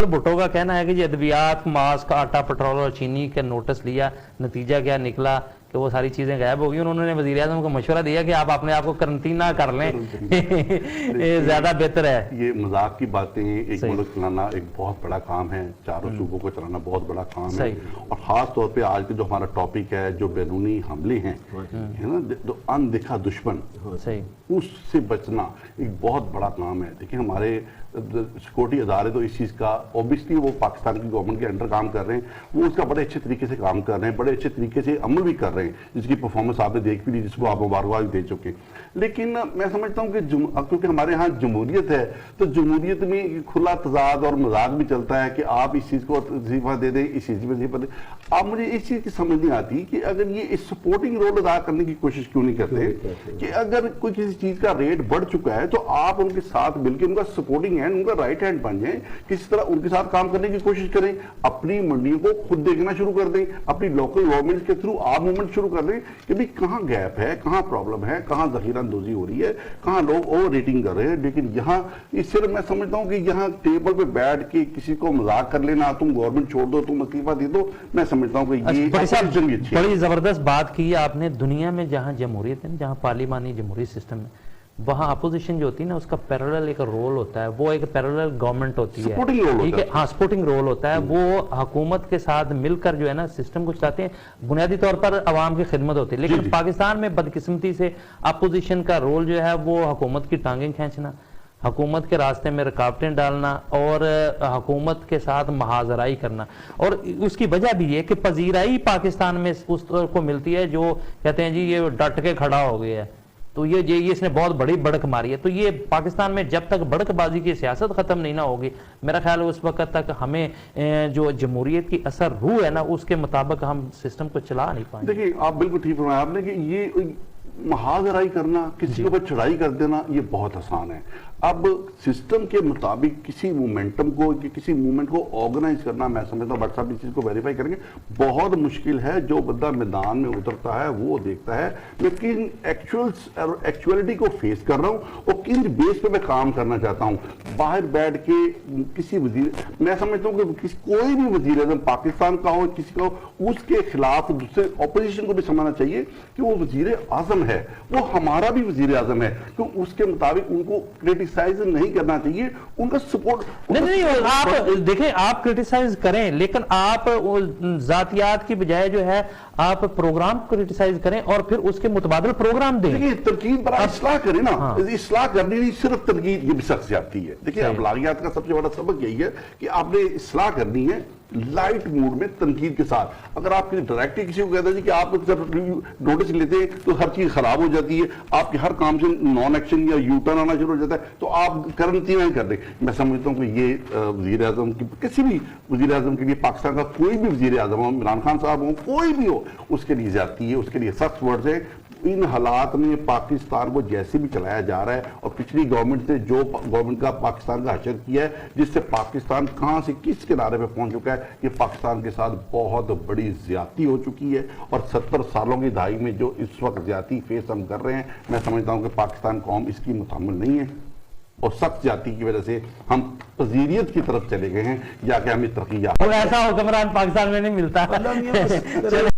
भुट्टो का कहना है कि ये अद्वियात, मास्क, आटा, पेट्रोल और चीनी का नोटिस लिया, नतीजा क्या निकला कि वो सारी चीजें गायब हो गई। उन्होंने वज़ीर-ए-आज़म को मशवरा दिया कि आप अपने आप को करंटीना कर लें, ये ज्यादा बेहतर है। ये मजाक की बातें, एक मुल्क चलाना एक बहुत बड़ा काम है, चारों सूबों को चलाना बहुत बड़ा काम है, और खास तौर पे आज के जो हमारा टॉपिक है, जो बैरूनी हमले हैं, है ना, जो अनदेखा दुश्मन, उससे बचना एक बहुत बड़ा काम है। देखिए हमारे सिक्योरिटी अदारे तो इस चीज़ का ऑब्वियसली वो पाकिस्तान की गवर्नमेंट के अंडर काम कर रहे हैं, वो उसका बड़े अच्छे तरीके से काम कर रहे हैं, बड़े अच्छे तरीके से अमल भी कर रहे हैं, जिसकी परफॉर्मेंस आपने देख भी ली, जिसको आप मुबारकबाद भी दे चुके। लेकिन मैं समझता हूँ कि क्योंकि हमारे यहाँ जमहूरियत है, तो जमहूरियत में खुला तजाद और मजाक भी चलता है कि आप इस चीज़ को वजीफा दे दें, इस चीज़ में वजीफा दें। आप मुझे इस चीज़ की समझ नहीं आती कि अगर ये इस सपोर्टिंग रोल अदा करने की कोशिश क्यों नहीं करते कि अगर कोई किसी चीज़ का रेट बढ़ चुका है तो आप उनके साथ मिलकर उनका सपोर्टिंग हैंड, उनका राइट हैंड बन जाए, किसी तरह उनके साथ काम करने की कोशिश करें, अपनी मंडियों को खुद देखना शुरू कर दें, अपनी लोकल गवर्नमेंट के थ्रू आप मूवमेंट शुरू कर दें कि भाई कहाँ गैप है, कहाँ प्रॉब्लम है, कहाँ जखीरा अंदोजी हो रही है, कहाँ लोग ओवर रेटिंग कर रहे हैं। लेकिन यहाँ इस सिर्फ मैं समझता हूँ कि यहाँ टेबल पे बैठ के किसी को मजाक कर लेना, तुम गवर्नमेंट छोड़ दो, तुम इस्तीफा दे दो, मैं समझता हूँ कि ये बड़ी जबरदस्त बात की आपने। दुनिया में जहाँ जमहूरियत है, जहाँ पार्लिमानी जमहूरी सिस्टम है, वहाँ अपोजिशन जो होती है ना, उसका पैरेलल एक रोल होता है, वो एक पैरेलल गवर्नमेंट होती है, ठीक है, हाँ, सपोर्टिंग रोल होता है। वो हुकूमत के साथ मिलकर जो है ना सिस्टम को चलाते हैं, बुनियादी तौर पर अवाम की खिदमत होती है। लेकिन पाकिस्तान में बदकिस्मती से अपोजिशन का रोल जो है वो हुकूमत की टांगें खींचना, हुकूमत के रास्ते में रुकावटें डालना और हुकूमत के साथ महाजराई करना। और उसकी वजह भी है कि पजीराई पाकिस्तान में उस को मिलती है जो कहते हैं जी ये डट के खड़ा हो गया है, तो ये इसने बहुत बड़ी बढ़क मारी है। तो ये पाकिस्तान में जब तक बढ़कबाजी की सियासत खत्म नहीं ना होगी, मेरा ख्याल है उस वक्त तक हमें जो जमहूरियत की असर रूह है ना, उसके मुताबिक हम सिस्टम को चला नहीं पाएंगे। देखिए आप बिल्कुल ठीक फरमाया आपने कि ये महाजराई करना, किसी के ऊपर चढ़ाई कर देना, ये बहुत आसान है। अब सिस्टम के मुताबिक किसी मोमेंटम को, किसी मूवमेंट को ऑर्गेनाइज करना, मैं समझता हूँ व्हाट्सएप इस चीज़ को वेरीफाई करेंगे, बहुत मुश्किल है। जो बंदा मैदान में उतरता है वो देखता है मैं किन एक्चुअलिटी को फेस कर रहा हूँ और किन बेस पे मैं काम करना चाहता हूँ। बाहर बैठ के किसी वजीर, मैं समझता हूँ कि कोई भी वजीर आज़म पाकिस्तान का हो, किसी का हो, उसके खिलाफ दूसरे ऑपोजिशन को भी समझना चाहिए कि वो वजीर आज़म है, वो हमारा भी वजीर आज़म है, तो उसके मुताबिक उनको क्रिटिसाइज नहीं करना चाहिए, उनका सपोर्ट नहीं, आप देखें, आप क्रिटिसाइज करें, लेकिन आप जातियात की बजाय जो है आप प्रोग्राम क्रिटिसाइज करें और फिर उसके मुतबादिल प्रोग्राम दें। देखिए तनकीद पर इस्लाह करें ना, इस्लाह करनी नहीं, सिर्फ तनकीद, ये भी सख्त जाती है। देखिए अखलाकियात का सबसे बड़ा सबक यही है कि आपने इस्लाह करनी है लाइट मूड में, तनकीद के साथ। अगर आप डायरेक्टली किसी को कहते हैं कि आप नोटिस लेते हैं तो हर चीज खराब हो जाती है, आपके हर काम से नॉन एक्शन या यू टर्न आना शुरू हो जाता है, तो आप करंटी कर दें। मैं समझता हूँ कि ये वजीर आजम की, किसी भी वजीर आजम के लिए, पाकिस्तान का कोई भी वजीर आजम हो, इमरान खान साहब हो, कोई भी हो, उसके लिए जाती है, उसके लिए सख्त वर्ड्स है। इन हालात में पाकिस्तान को जैसे भी चलाया जा रहा है और पिछली गवर्नमेंट ने जो गवर्नमेंट का पाकिस्तान का हशर किया है, जिससे पाकिस्तान कहां से किस किनारे पे पहुंच चुका है, ये पाकिस्तान के साथ बहुत बड़ी ज्यादती हो चुकी है। और 70 सालों की दहाई में जो इस वक्त ज्यादती फेस हम कर रहे हैं, मैं समझता हूं कि पाकिस्तान कौम इसकी मुतहम्मिल नहीं है और सख्त जाति की वजह से हम पजीरियत की तरफ चले गए हैं, या कि हमें तरक्की, ऐसा हुक्मरान पाकिस्तान में नहीं मिलता।